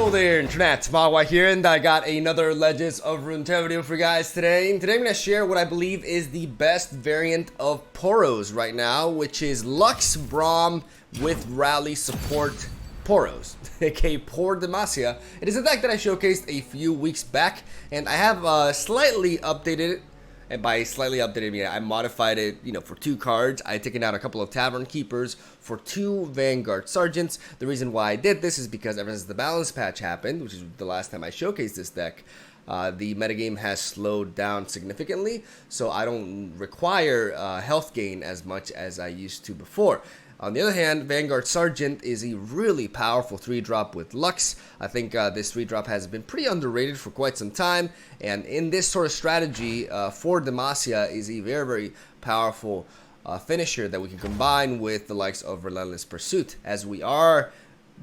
Hello there, Internet. MegaMogwai here, and I got another Legends of Runeterra video for you guys today. And today I'm going to share what I believe is the best variant of Poros right now, which is LUX BRAUM with rally support Poros, aka Por Demacia. It is a deck that I showcased a few weeks back, and I have slightly updated it. And by slightly updated, I mean I modified it, for 2 cards. I taken out a couple of Tavern Keepers for 2 Vanguard Sergeants. The reason why I did this is because ever since the balance patch happened, which is the last time I showcased this deck, the metagame has slowed down significantly, so I don't require health gain as much as I used to before. On the other hand, Vanguard Sergeant is a really powerful 3-drop with Lux. I think this 3-drop has been pretty underrated for quite some time, and in this sort of strategy, for Demacia is a very, very powerful finisher that we can combine with the likes of Relentless Pursuit, as we are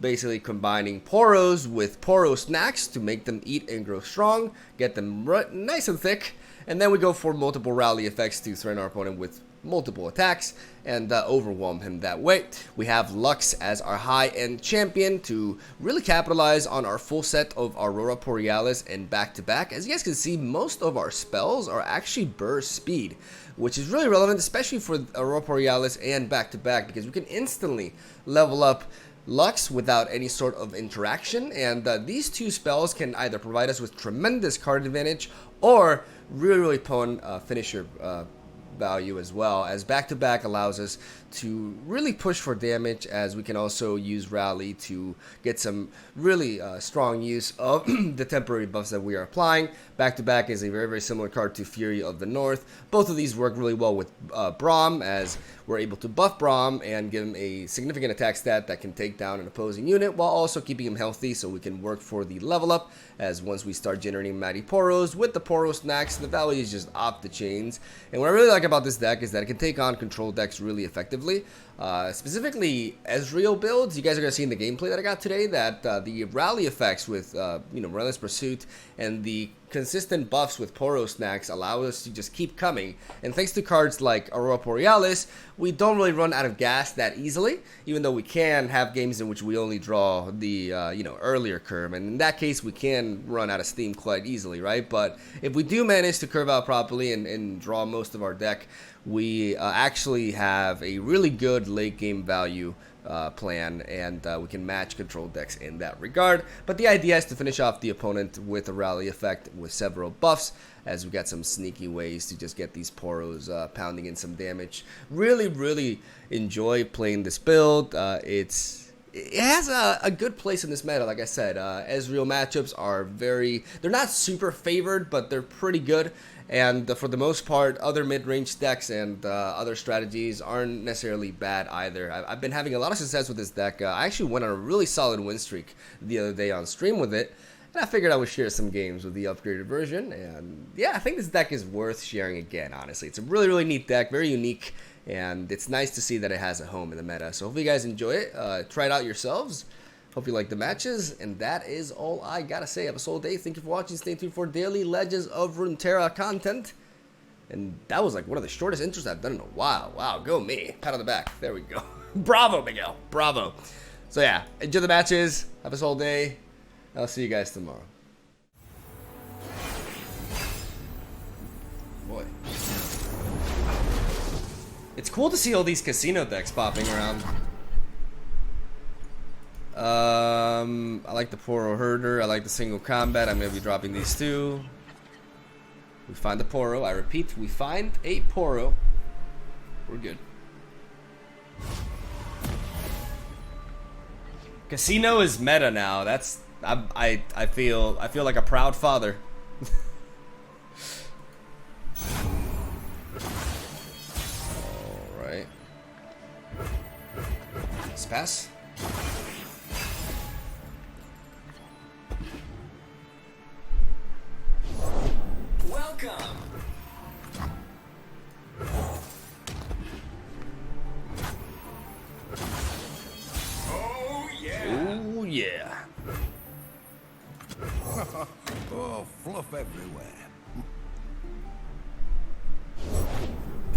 basically combining Poros with Poro Snax to make them eat and grow strong, get them nice and thick, and then we go for multiple rally effects to threaten our opponent with multiple attacks and overwhelm him that way. We have Lux as our high-end champion to really capitalize on our full set of Aurora Borealis and back-to-back. As you guys can see, most of our spells are actually burst speed, which is really relevant, especially for Aurora Borealis and back-to-back, because we can instantly level up Lux without any sort of interaction, and these 2 spells can either provide us with tremendous card advantage or really, really potent finisher value as well, as back-to-back allows us to really push for damage, as we can also use rally to get some really strong use of the temporary buffs that we are applying. Back-to-back is a very, very similar card to Fury of the North. Both of these work really well with BRAUM, as we're able to buff BRAUM and give him a significant attack stat that can take down an opposing unit while also keeping him healthy, so we can work for the level up, as once we start generating Mighty Poros with the Poro Snax, the value is just off the chains. And what I really like about this deck is that it can take on control decks really effectively. Specifically Ezreal builds. You guys are going to see in the gameplay that I got today that the rally effects with Relentless Pursuit and the consistent buffs with Poro Snax allow us to just keep coming, and thanks to cards like Aurora Borealis, we don't really run out of gas that easily, even though we can have games in which we only draw the earlier curve, and in that case we can run out of steam quite easily, right? But if we do manage to curve out properly and draw most of our deck, we actually have a really good late game value plan, and we can match control decks in that regard. But the idea is to finish off the opponent with a rally effect with several buffs, as we got some sneaky ways to just get these Poros pounding in some damage. Really, really enjoy playing this build. It has a good place in this meta. Like I said, Ezreal matchups are they're not super favored, but they're pretty good. And for the most part, other mid-range decks and other strategies aren't necessarily bad either. I've been having a lot of success with this deck. I actually went on a really solid win streak the other day on stream with it, and I figured I would share some games with the upgraded version. And yeah, I think this deck is worth sharing again, honestly. It's a really, really neat deck, very unique, and it's nice to see that it has a home in the meta. So hopefully you guys enjoy it. Try it out yourselves. Hope you like the matches, and that is all I gotta say. Have a solid day. Thank you for watching. Stay tuned for daily Legends of Runeterra content. And that was like one of the shortest intros I've done in a while. Wow, go me. Pat on the back. There we go. Bravo, Miguel. Bravo. So yeah, enjoy the matches. Have a solid day. I'll see you guys tomorrow. Boy. It's cool to see all these casino decks popping around. I like the Poro Herder. I like the single combat. I'm going to be dropping these 2. We find the Poro. I repeat, we find a Poro. We're good. Casino is meta now. That's I feel like a proud father. All right. Let's pass. Welcome. Oh yeah. Oh yeah. Oh, fluff everywhere.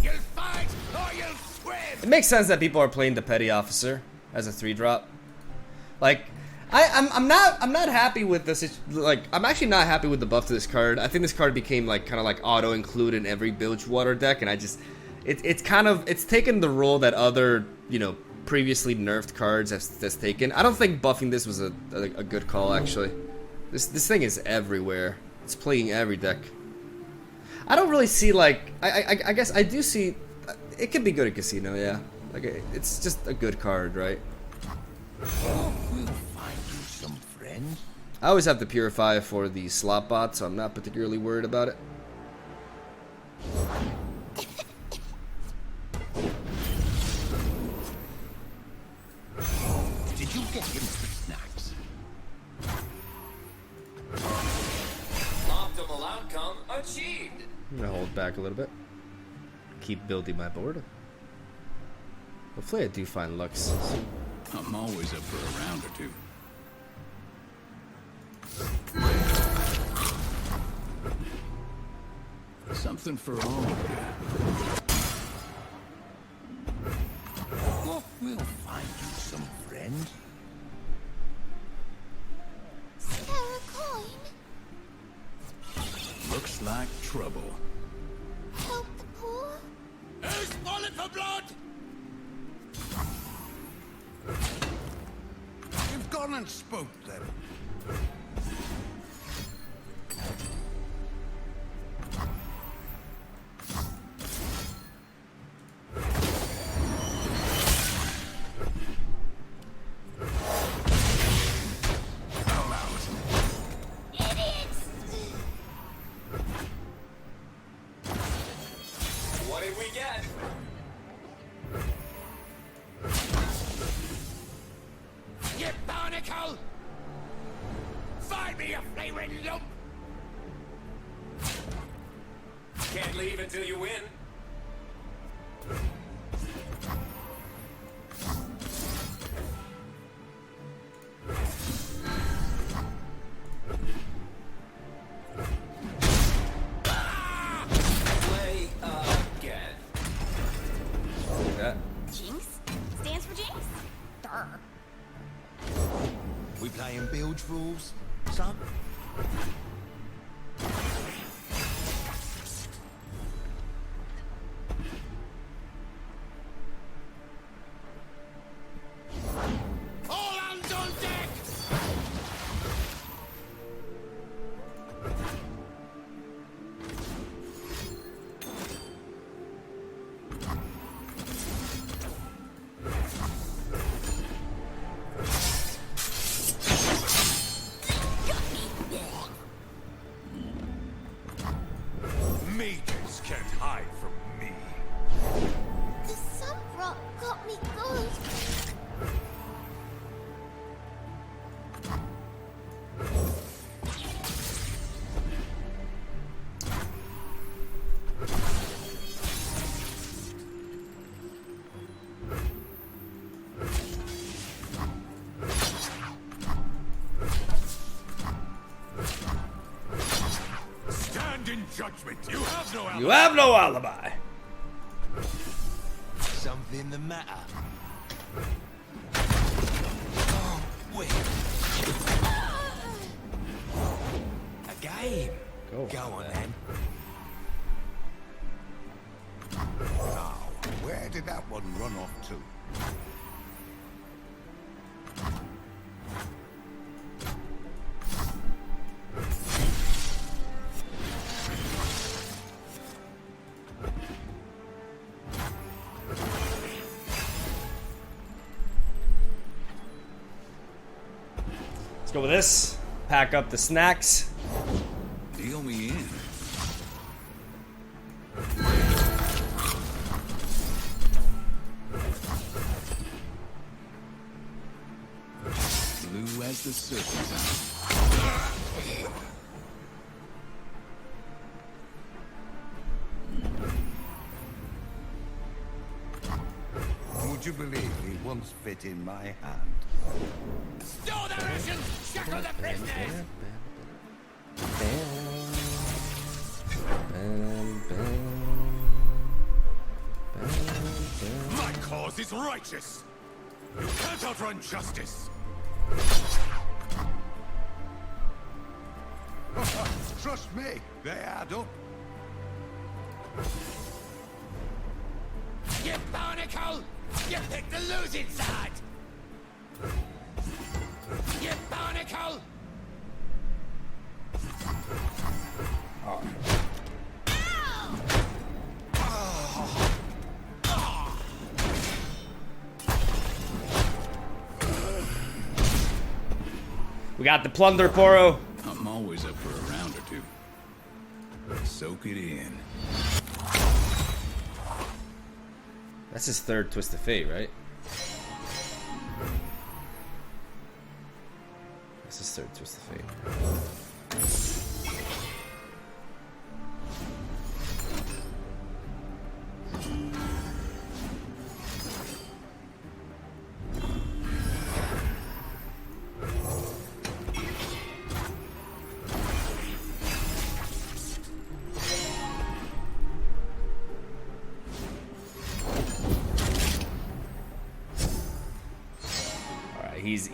You'll fight or you'll swim. It makes sense that people are playing the Petty Officer as a 3-drop. Like, I'm not happy with this. Like, I'm actually not happy with the buff to this card. I think this card became like kind of like auto include in every Bilgewater deck, and I just it's taken the role that other, you know, previously nerfed cards has taken. I don't think buffing this was a good call, actually. This thing is everywhere. It's playing every deck. I don't really see, like, I guess I do see it could be good at Casino, yeah. Like, it's just a good card, right? Oh, we'll find you some friends. I always have to purify for the slot bot, so I'm not particularly worried about it. Did you get him some snacks? Optimal outcome achieved. I'm gonna hold back a little bit. Keep building my board. Hopefully I do find Lux. I'm always up for a round or two. Something for all of you. Oh, we'll find you some friends. Spare a coin. Looks like trouble. Help the poor. Who's falling for blood? You've gone and spoke them. Idiots! What did we get? You barnacle! Find me a flaming lump! Can't leave until you win. Play again. Yeah. Jinx? Stands for Jinx? Durr. We playing bilge rules, son? All hands on deck! Mages can't hide from me. The sun rock got me good. Stand in judgment. You have no alibi. You have no alibi. Something the matter? Oh, wait. A game. Go on then. Now, where did that one run off to? Let's go with this. Pack up the snacks. Deal me in. Blue as the serpentine. Would you believe he once fit in my hand? Store the rations! Shackle the prisoners! My cause is righteous! You can't outrun justice! Trust me, they add up. You barnacle! You picked the losing side! You barnacle! We got the plunder, Poro. I'm always up for a round or two. Soak it in. That's his third Twist of Fate, right? That's his third Twist of Fate.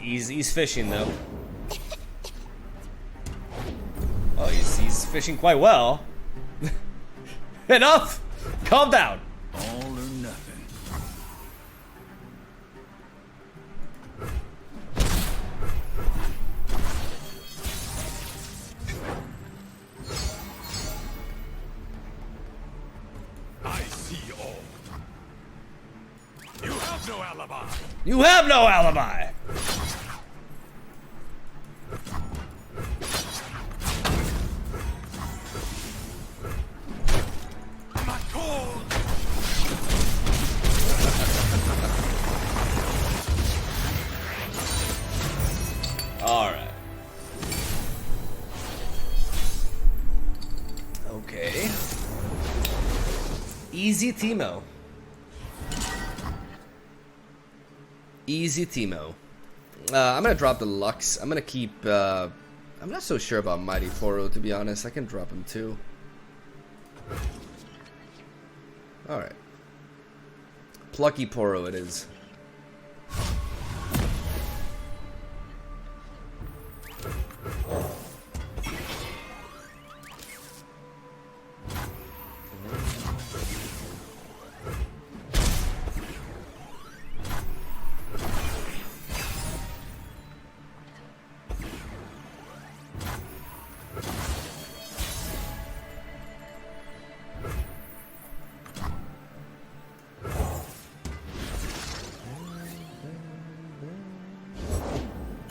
He's fishing though. Oh, he's fishing quite well. Enough! Calm down. All or nothing. I see all. You have no alibi. You have no alibi. My cold. All right. Okay. Easy Teemo. Easy Teemo. I'm gonna drop the Lux. I'm gonna keep. I'm not so sure about Mighty Poro, to be honest. I can drop him too. All right. Plucky Poro it is.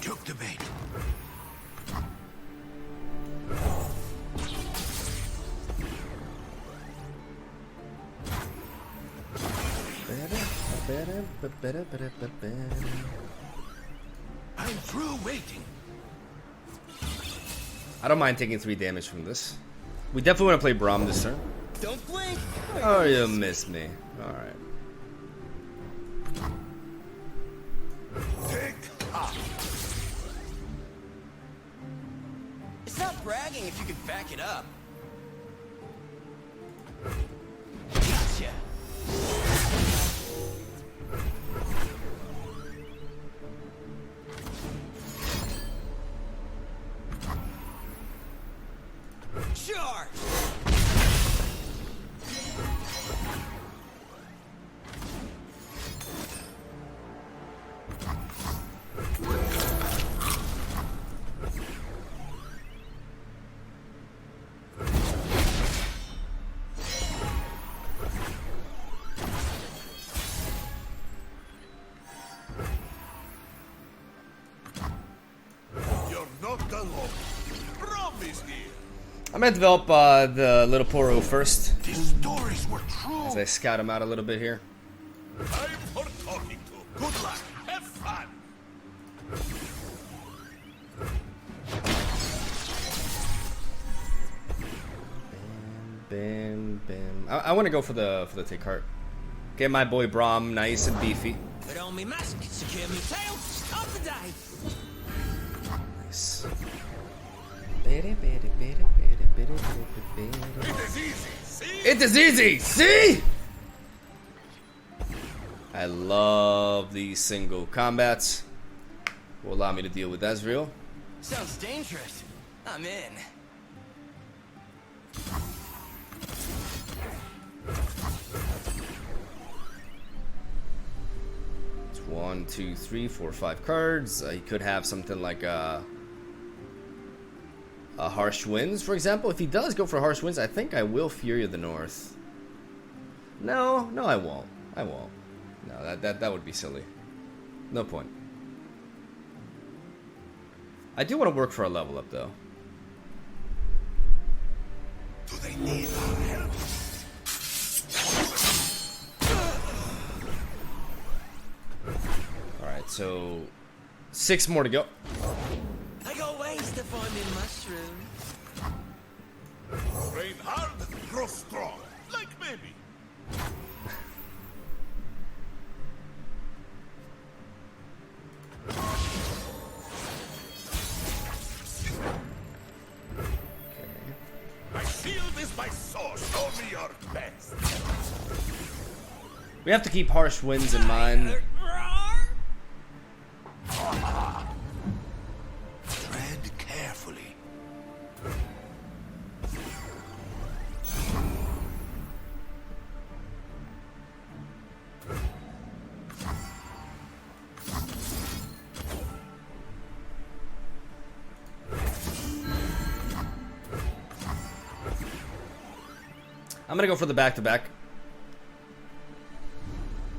Took the bait. I'm through waiting. I don't mind taking 3 damage from this. We definitely want to play BRAUM this turn. Don't blink. Oh, you missed me. Alright. Take off. It's not bragging if you can back it up. Gotcha. Charge. You're not alone. BRAUM is here. I'm gonna develop the little Poro first, These stories were true. as I scout him out a little bit here. Time for talking to. Good luck. Have fun. Bam, bam. I want to go for the take heart. Get my boy BRAUM nice and beefy. Put on me mask, secure me tail, start the day. Nice. It is easy. See? It is easy. See? I love these single combats. Will allow me to deal with Ezreal. Sounds dangerous. I'm in. 1, 2, 3, 4, 5 cards. He could have something like a Harsh Winds, for example. If he does go for Harsh Winds, I think I will Fury of the North. No, I won't. No, that would be silly. No point. I do want to work for a level up, though. Do they need our help? Alright, so 6 more to go. I got ways to find me mushrooms. Train hard, grow strong, like baby. My shield is my sword. Show me your best. We have to keep Harsh Winds in mind. Tread carefully. I'm gonna go for the back-to-back.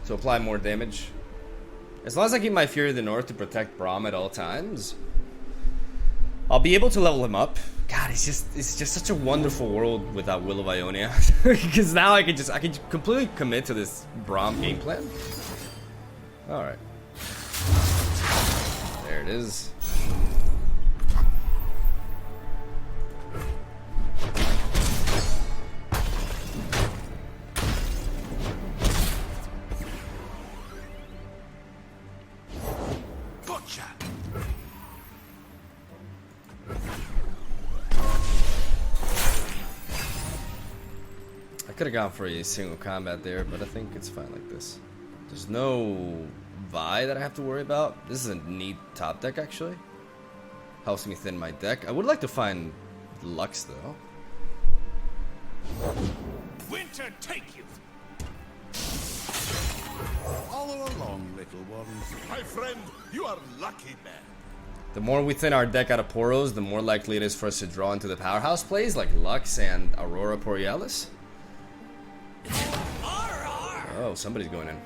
To apply more damage. As long as I keep my Fury of the North to protect BRAUM at all times, I'll be able to level him up. God, it's just such a wonderful world without Will of Ionia. Because now I can completely commit to this BRAUM game plan. Alright. There it is. Gotcha. I could have gone for a single combat there, but I think it's fine like this. There's no Vi that I have to worry about. This is a neat top deck, actually. Helps me thin my deck. I would like to find Lux, though. Winter take you. Follow along, little ones. My friend, you are lucky man. The more we thin our deck out of Poros, the more likely it is for us to draw into the powerhouse plays like Lux and Aurora Borealis. Oh, somebody's going in.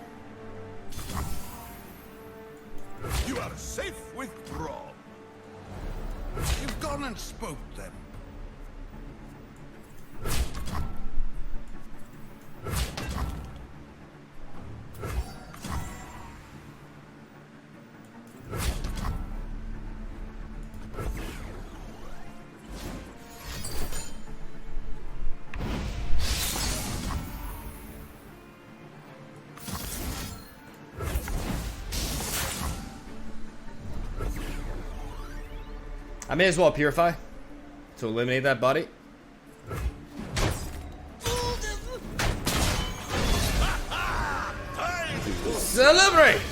You are safe with BRAUM. You've gone and spoke them. I may as well Purify to eliminate that body. Celebrate!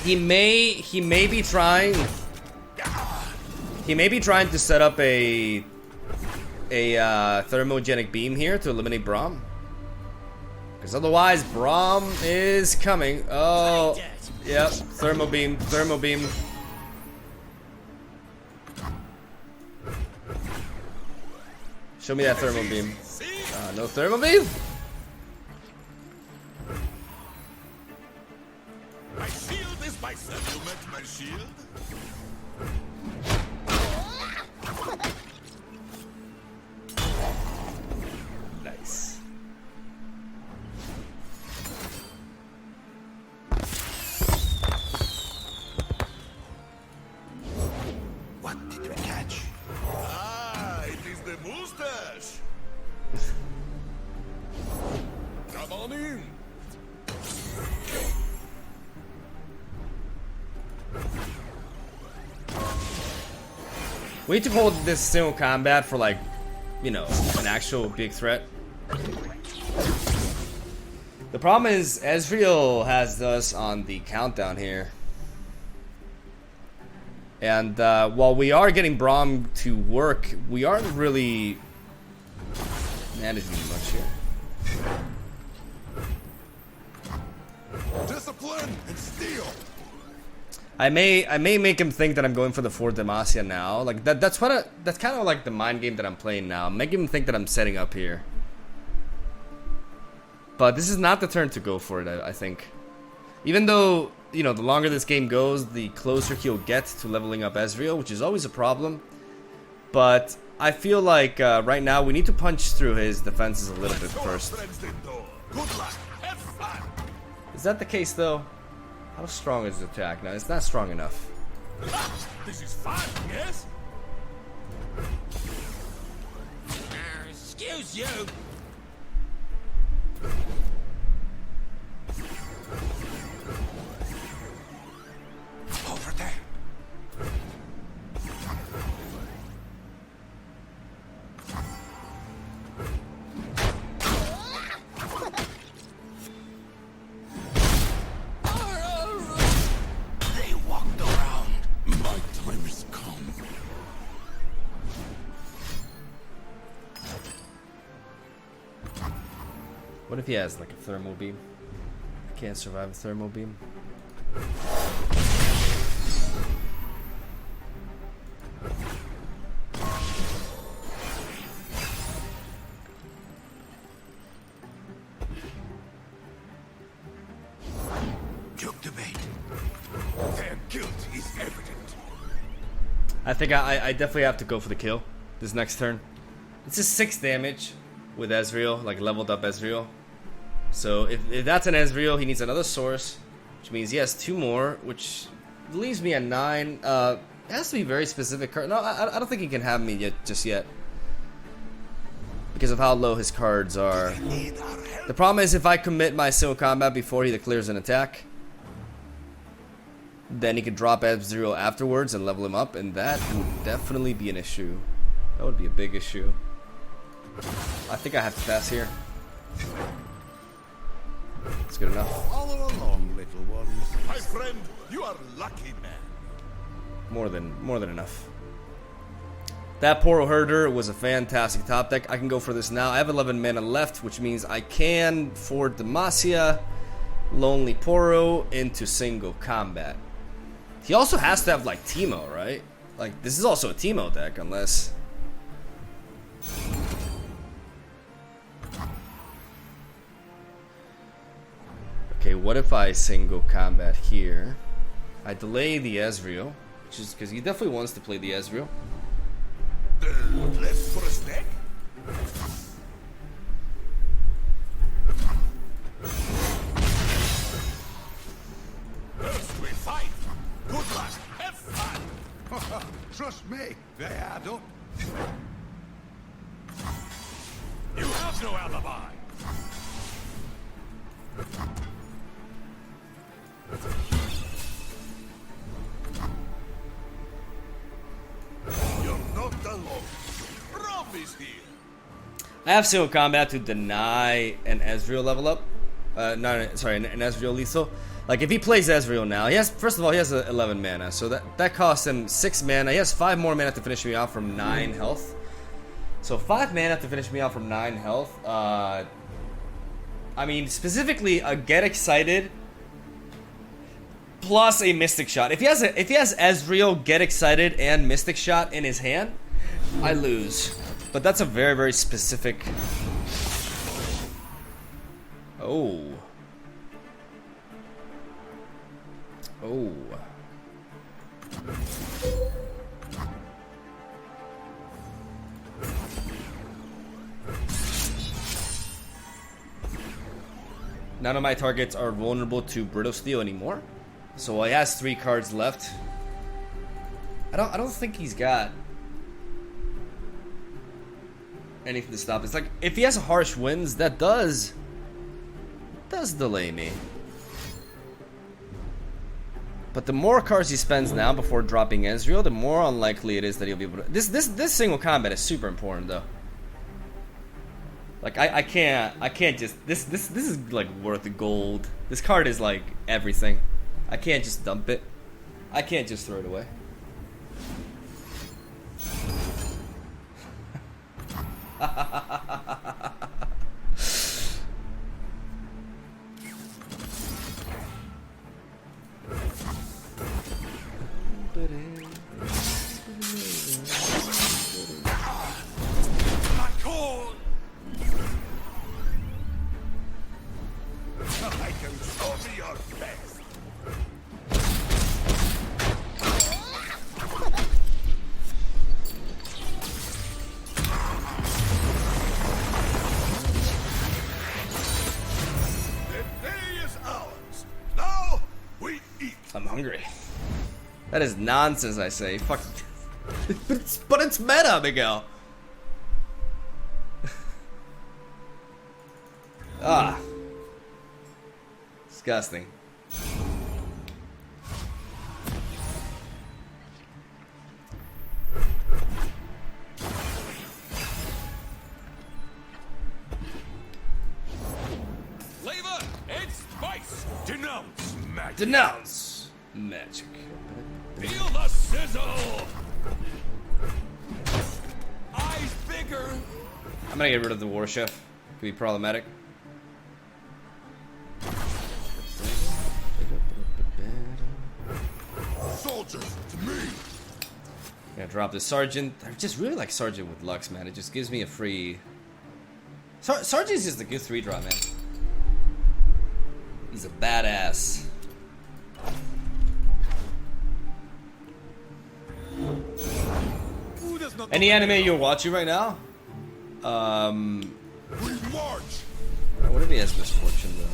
He may be trying to set up a thermogenic beam here to eliminate BRAUM. Because otherwise BRAUM is coming. Oh, yep, thermo beam. Show me that thermal beam. No thermal beam? My shield is my son. You met my shield? Nice. What did you catch? Ah, it is the mustache. Come on in. We need to hold this single combat for, like, you know, an actual big threat. The problem is Ezreal has us on the countdown here. And while we are getting BRAUM to work, we aren't really managing much here. discipline and steel. I may make him think that I'm going for the 4 Demacia now. Like that's kind of like the mind game that I'm playing now. Make him think that I'm setting up here. But this is not the turn to go for it, I think. Even though, you know, the longer this game goes, the closer he'll get to leveling up Ezreal, which is always a problem. But I feel like right now we need to punch through his defenses a little bit first. Good luck. Have fun. Is that the case though? How strong is the attack? No, it's not strong enough. This is fun, yes? Excuse you. Over there. They walked around. My time has come. What if he has like a thermal beam? I can't survive a thermal beam. Took the bait. Their guilt is evident. I think I definitely have to go for the kill this next turn. It's just 6 damage with Ezreal, like leveled up Ezreal. So if that's an Ezreal, he needs another source, which means he has 2 more, which leaves me at 9. It has to be very specific card. No, I don't think he can have me yet, just yet, because of how low his cards are. The problem is if I commit my single combat before he declares an attack, then he could drop Ezreal afterwards and level him up, and that would definitely be an issue. That would be a big issue. I think I have to pass here. It's good enough. Follow along, little ones. My friend, you are lucky man. More than enough. That Poro Herder was a fantastic top deck. I can go for this now. I have 11 mana left, which means I can forward Demacia, Lonely Poro into single combat. He also has to have like Teemo, right? Like this is also a Teemo deck, unless. Okay, what if I single combat here? I delay the Ezreal, which is because he definitely wants to play the Ezreal. Left for a snack? First we fight. Good luck. Have fun. Trust me, they add up. You have no alibi. You're not alone. BRAUM is here. I have single combat to deny an Ezreal level up. No, sorry, an Ezreal lethal. Like if he plays Ezreal now, he has, first of all, he has 11 mana, so that costs him 6 mana. He has 5 more mana to finish me off from 9 health. So 5 mana to finish me off from 9 health. I mean, specifically a Get Excited plus a Mystic Shot. If he has Ezreal, Get Excited, and Mystic Shot in his hand, I lose. But that's a very, very specific. Oh. Oh. None of my targets are vulnerable to Brittle Steel anymore. So he has 3 cards left. I don't think he's got anything to stop. It's like if he has Harsh Winds, that does delay me. But the more cards he spends now before dropping Ezreal, the more unlikely it is that he'll be able to. This single combat is super important though. Like I can't just this is like worth the gold. This card is like everything. I can't just dump it. I can't just throw it away. hungry. That is nonsense, I say. Fuck. But it's meta, Miguel. Ah. Disgusting. Flavor and spice. Denounce magic. Denounce magic. Feel the sizzle. Eyes bigger. I'm gonna get rid of the war chef. Could be problematic. Soldiers, to me! Gonna drop the sergeant. I just really like sergeant with Lux, man. It just gives me a free. Sergeant is just a good 3-drop, man. He's a badass. Any anime you're watching right now? We march! What if he has misfortune though?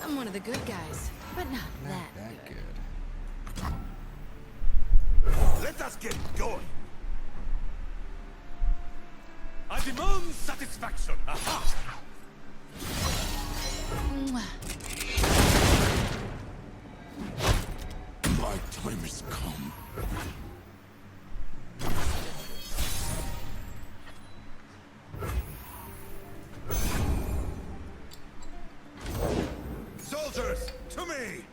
I'm one of the good guys, but not that good. Let us get going! I demand satisfaction. Aha! Mwah. My time has come. Soldiers, to me!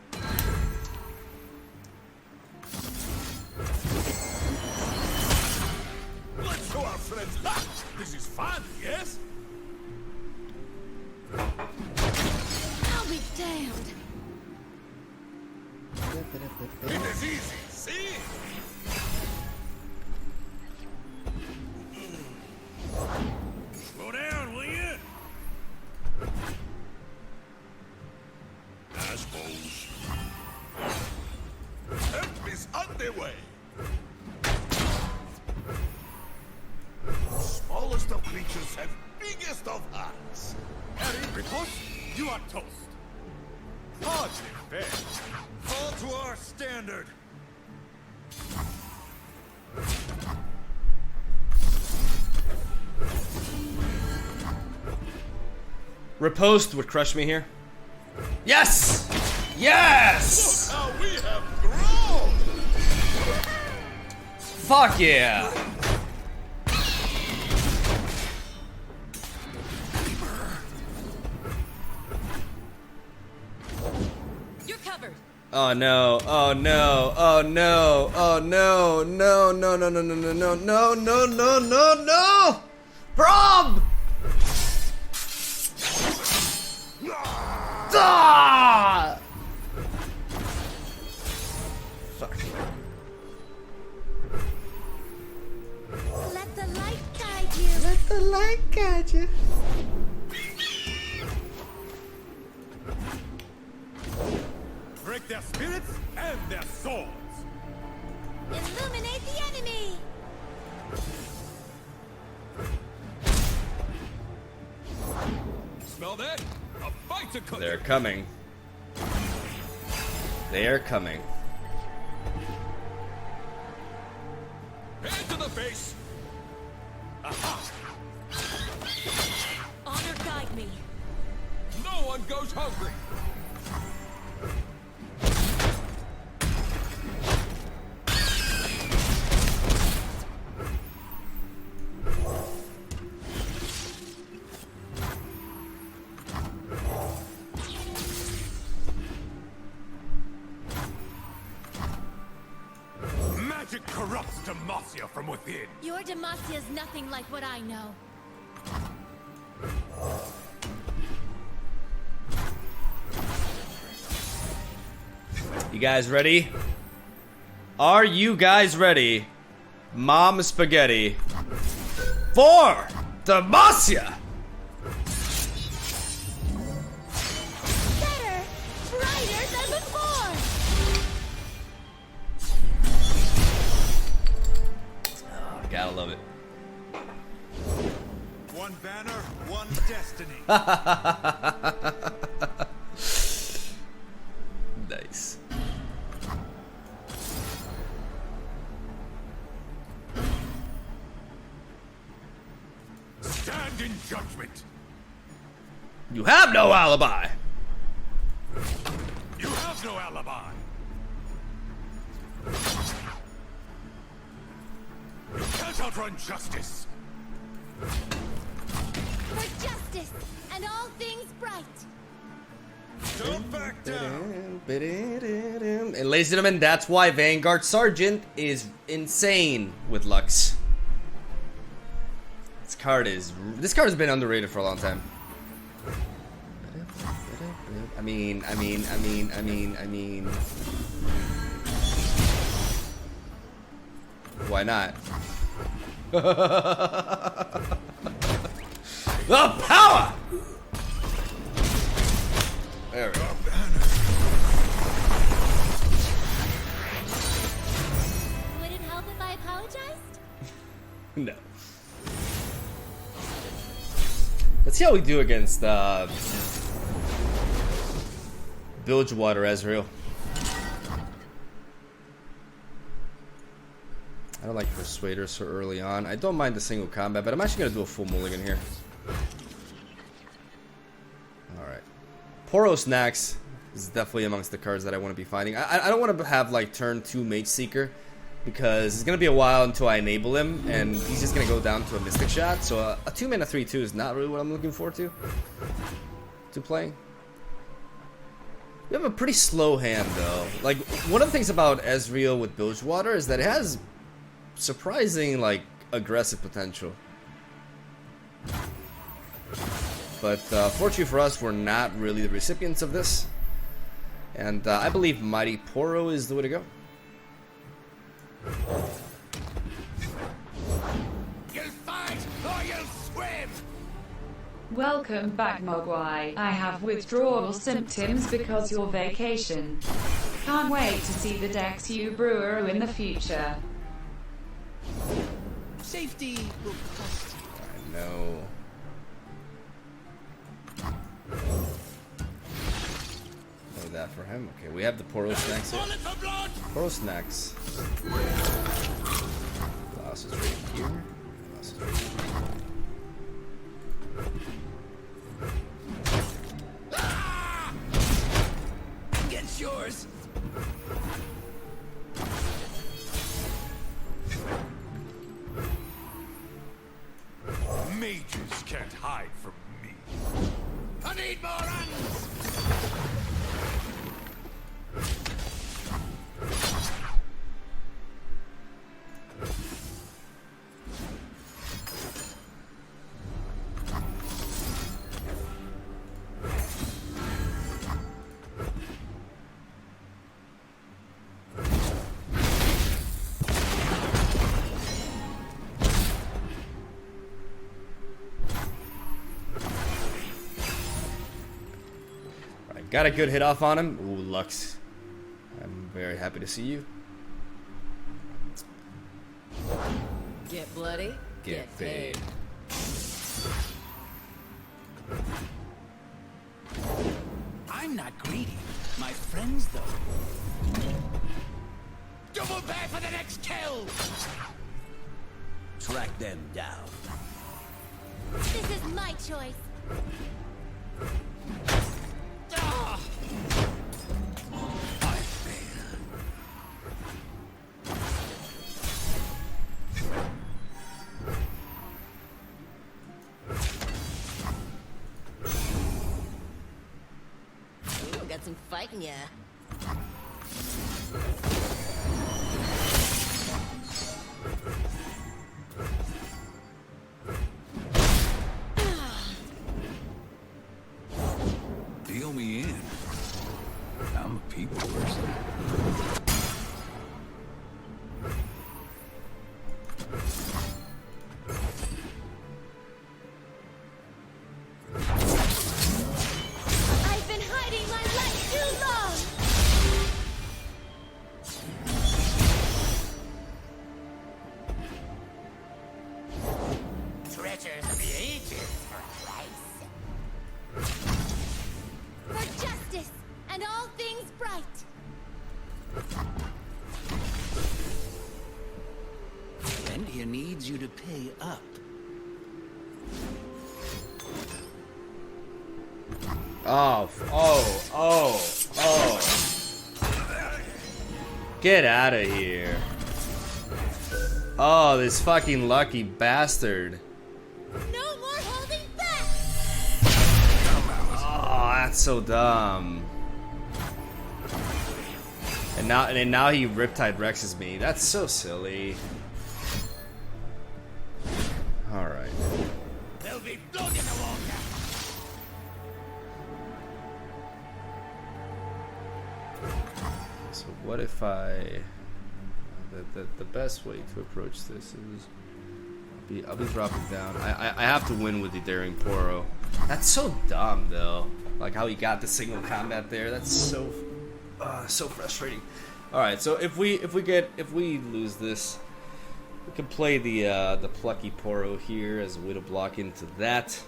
Let's show our friends. Ha! This is fun, yes? I'll be damned. It is easy, see? Slow down, will you? Assholes. Help is underway. Smallest of creatures have biggest of hearts. Harry, report. You are toast. Hardly fair. Fall to our standard. Riposte would crush me here. Yes! Yes! How we have grown! Fuck yeah! You're covered. Oh no, oh no, oh no, oh no, no, no, no, no, no, no, no, no, no, no, no, no! BRAUM! Ah! Fuck. Let the light guide you. Let the light guide you. Break their spirits and their swords. Illuminate the enemy. Smell that? A fight to cook. They're coming. They're coming. Hand to the face. Aha! Honor guide me. No one goes hungry. Magic corrupts Demacia from within. Your Demasia's nothing like what I know. You guys ready? Are you guys ready? Mom Spaghetti. For Demacia! Better, brighter than before. destiny. Nice. Stand in judgment. You have no alibi. You have no alibi. You can't outrun justice. For justice and all things bright. Don't back down. And ladies and gentlemen, that's why Vanguard Sergeant is insane with Lux. This card has been underrated for a long time. I mean. Why not? The power! There we go. Would it help if I apologized? No. Let's see how we do against Bilgewater Ezreal. I don't like Persuader so early on. I don't mind the single combat, but I'm actually gonna do a full mulligan here. Alright. Poro Snax is definitely amongst the cards that I want to be fighting. I don't want to have like turn 2 Mage Seeker, because it's gonna be a while until I enable him, and he's just gonna go down to a Mystic Shot. So a 2-mana 3/2 is not really what I'm looking forward to playing. We have a pretty slow hand though. Like, one of the things about Ezreal with Bilgewater is that it has surprising like aggressive potential. But fortunately for us, we're not really the recipients of this, and I believe Mighty Poro is the way to go. You'll fight or you'll swim! Welcome back, Mogwai. I have withdrawal symptoms because your vacation. Can't wait to see the decks you brewer in the future. Safety will cost you. I know. Know that for him. Okay, we have the Poro Snacks here. Poro Snacks. Loss is right here. Loss is right here. Get yours! Mages can't hide from me. I need more hands! Got a good hit off on him. Ooh, Lux. I'm very happy to see you. Get bloody, Get paid. I'm not greedy. My friends, though. Double pay for the next kill! Track them down. This is my choice. I fail. Ooh, got some fight in ya. Deal me in. I'm a people person. I've been hiding my life too long. Treasures of the ages for a price. needs you to pay up. Oh. Get out of here. Oh, this fucking lucky bastard. No more holding back! Oh, that's so dumb. And now he Riptide Rexes me. That's so silly. Alright. There'll be blood in the water. So what if I... The best way to approach this is... I'll be dropping down. I have to win with the Daring Poro. That's so dumb though. Like how he got the single combat there. That's so frustrating. Alright, so if we lose this, we can play the plucky Poro here as a way to block into that.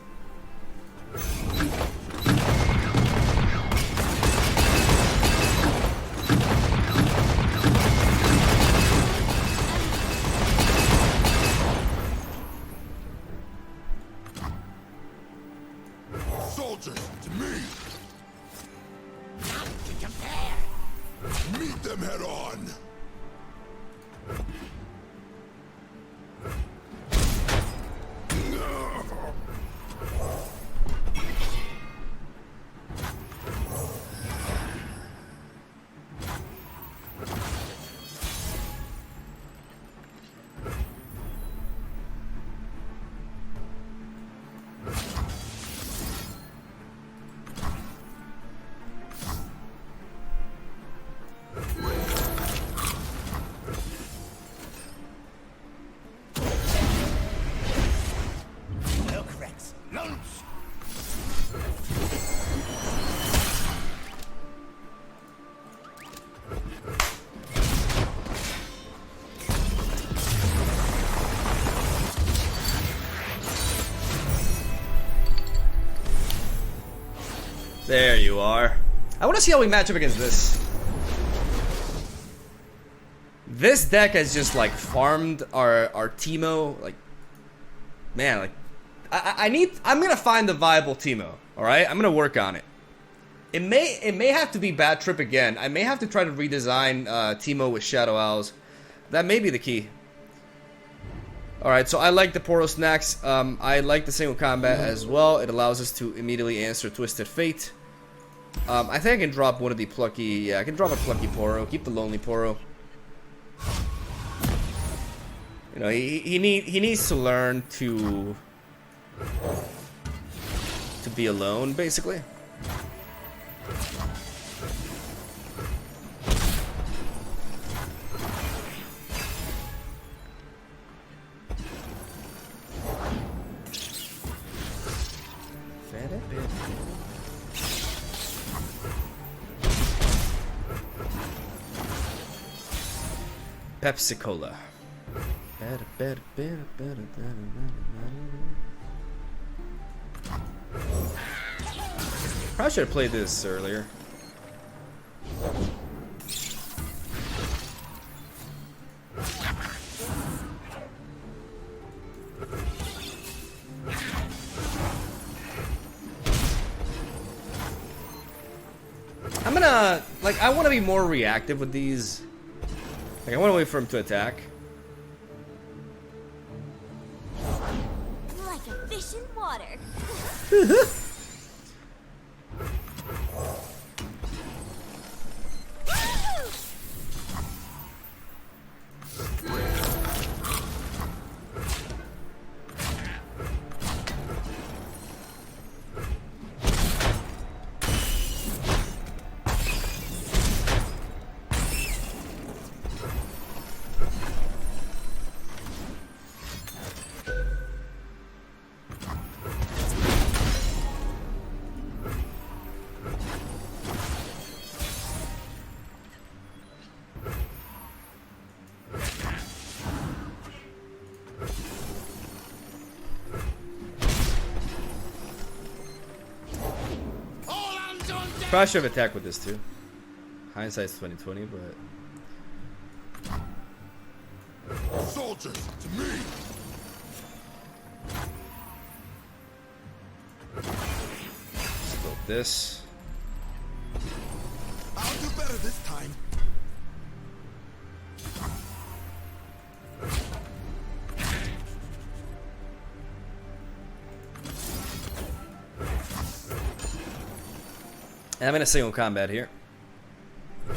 Soldiers, to me. Not to compare. Meet them head on. There you are. I want to see how we match up against this. This deck has just like farmed our Teemo. Like, man, like I'm gonna find the viable Teemo. All right, I'm gonna work on it. It may have to be Bad Trip again. I may have to try to redesign Teemo with Shadow Owls. That may be the key. Alright, so I like the Poro Snax. I like the single combat as well. It allows us to immediately answer Twisted Fate. I think I can drop one of the plucky... Yeah, I can drop a plucky Poro. Keep the lonely Poro. You know, he needs to learn to be alone, basically. Pepsi Cola. Probably should have played this earlier. I'm gonna, like, I want to be more reactive with these. Like, I want to wait for him to attack. Like a fish in water. Probably should have attacked with this too. Hindsight's 20/20, but Soldiers, to me! Let's build this. I'll do better this time. And I'm in a single combat here. A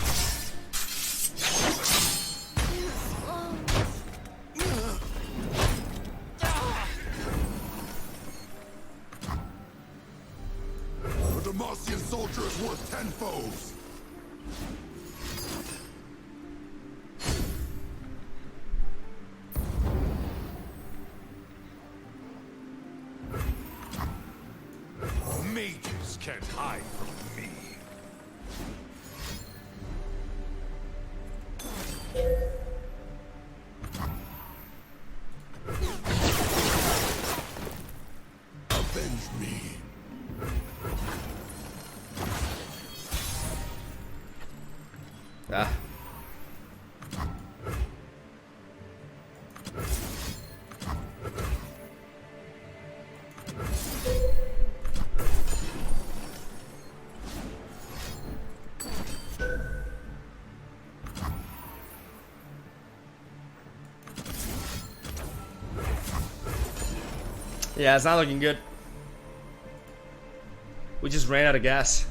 Demacian soldier is worth 10 foes. Mages can't hide from me. Avenge me. Ah. Yeah, it's not looking good. We just ran out of gas.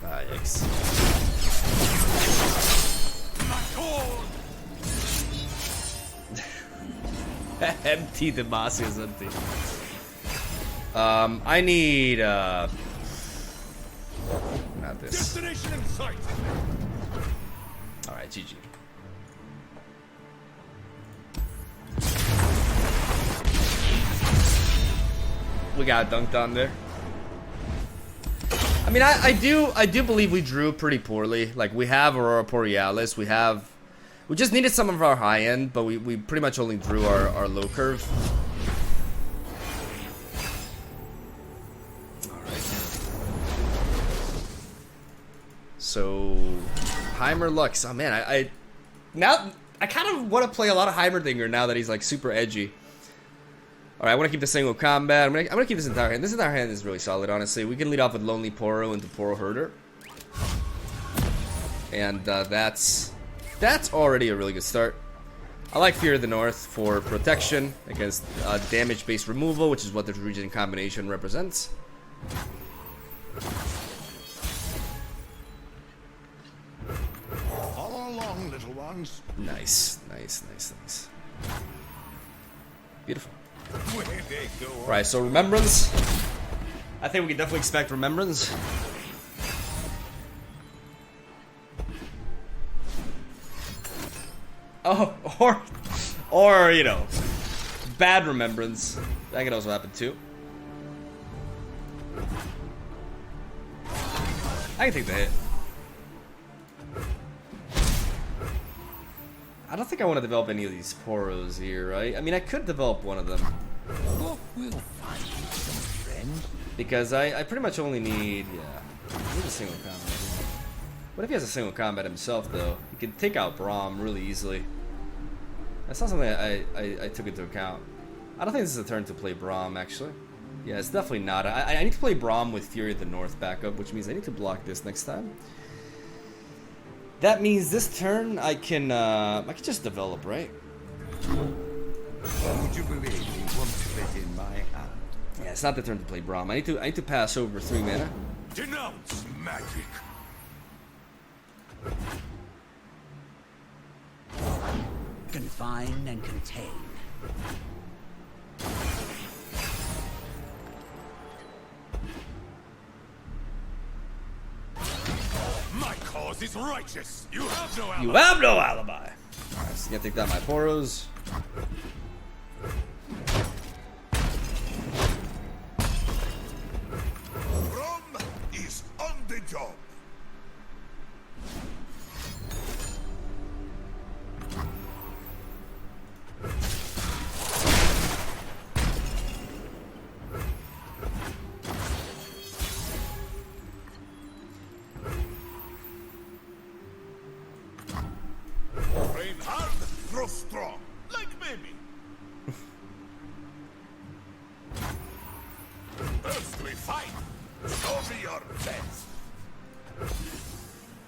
Ah, yikes. Empty, the mask is empty. I need, not this. Destination in sight. Alright, GG. We got dunked on there. I mean, I do believe we drew pretty poorly. Like, we have Aurora Borealis, we just needed some of our high end, but we pretty much only drew our low curve. Alright. So, Heimer Lux. Oh man, I kind of want to play a lot of Heimerdinger now that he's like super edgy. Alright, I want to keep the single combat. I'm gonna keep this entire hand. This entire hand is really solid, honestly. We can lead off with Lonely Poro into Poro Herder. And that's already a really good start. I like Fear of the North for protection against damage-based removal, which is what the region combination represents. Follow along, little ones. Nice, nice, nice, nice. Beautiful. Where they go. Right, so Remembrance. I think we can definitely expect Remembrance. Oh, or you know, bad Remembrance. That could also happen too. I can take the hit. I don't think I want to develop any of these Poros here, right? I mean, I could develop one of them. We'll find you some friend. Because I pretty much only need, yeah, I need a single combat. What if he has a single combat himself, though? He could take out BRAUM really easily. That's not something I took into account. I don't think this is a turn to play BRAUM, actually. Yeah, it's definitely not. I need to play BRAUM with Fury of the North backup, which means I need to block this next time. That means this turn I can just develop, right? Would you believe he won't fit in my hand? Yeah, it's not the turn to play BRAUM. I need to pass over 3 mana. Denounce magic. Confine and contain. My cause is righteous. You have no You ally. have no alibi. Alright, so gonna take down my Poros. Rum is on the job.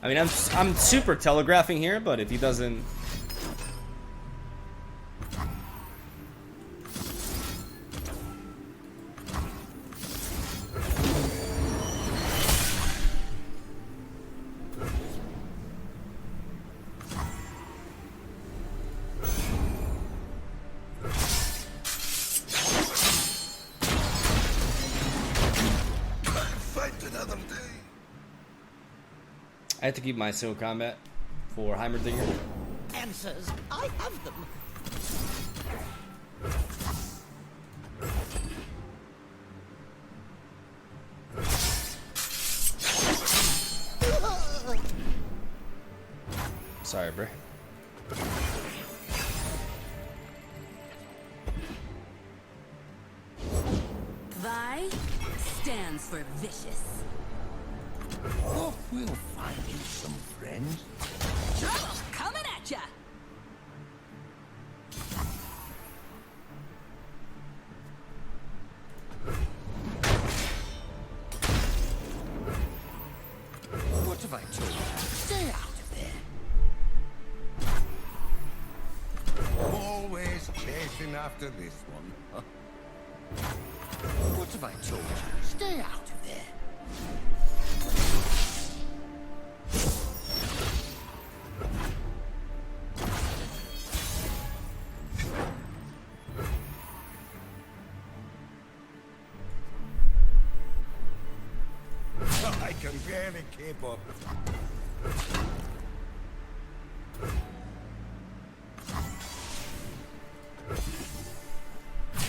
I mean, I'm super telegraphing here, but if he doesn't... Fight another day. I have to keep my single combat for Heimerdinger. Answers, I have them. Sorry, bro. Vi stands for vicious. Hope we'll find you some friends. Trouble coming at ya. What have I told you? Stay out of there. Always chasing after this one. What have I told you? Stay out of there. I can barely keep up.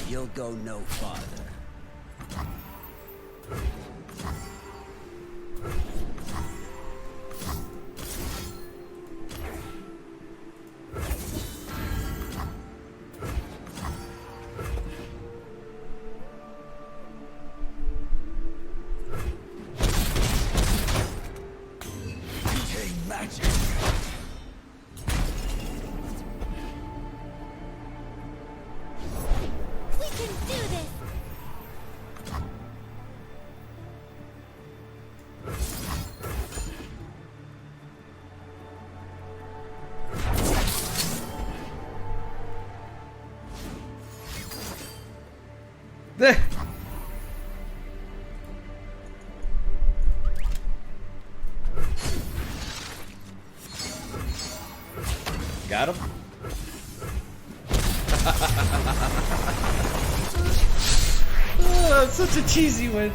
You'll go no farther. Contain magic. We can do this! Got him. Oh, that's such a cheesy win.